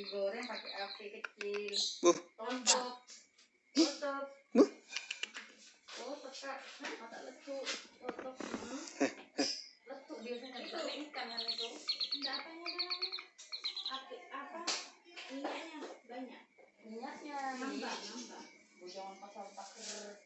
digoreng pakai api kecil. Tutup. Tutup. Oh, tetap. Mata letuk. Tutup. Letuk biasanya kalau ikan kan itu. Enggak apanya dalamnya. Api apa? Minyaknya banyak. Minyaknya nambah. Jangan pasal pakai